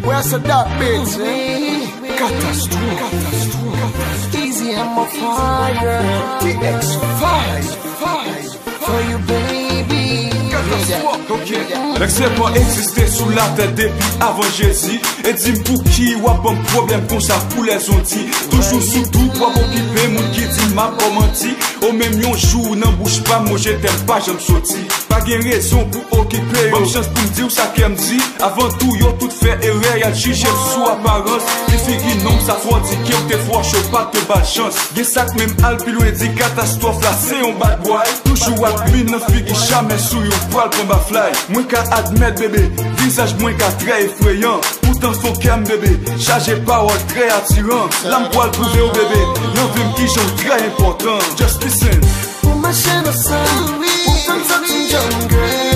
Where's the dark bits, Catastrophe. Easy, I'm on fire. TX5 for you, baby. L'excès pas existé sous la tête depuis avant Jésus. Et dis pour qui ou a bon problème comme ça pour les ontis. Toujours sous tout pour occuper mon qui dit m'a pas menti. Au même yon jour n'en bouge pas, moi je t'aime pas, j'aime sorti. Pas gain raison pour occuper, bonne chance pour me dire ça qu'elle me dit. Avant tout, yo tout fait erreur, y'a jugé sous apparence. Les filles qui non, ça soit dit qu'il y a des fois chaud, pas de bad chance. Y'a ça que même Alpilou et dit catastrophe là, c'est un bad boy. Toujours à mine, non fille qui jamais sous yon poil comme ma fly. Moins qu'à admettre bébé, visage moins qu'à très effrayant. Pourtant son cam bébé, chargé parole très attirant. L'âme poil prouvé au bébé, y'en vim qui sont très important. Just listen. Pour marcher dans le sang, pour prendre ça, tu me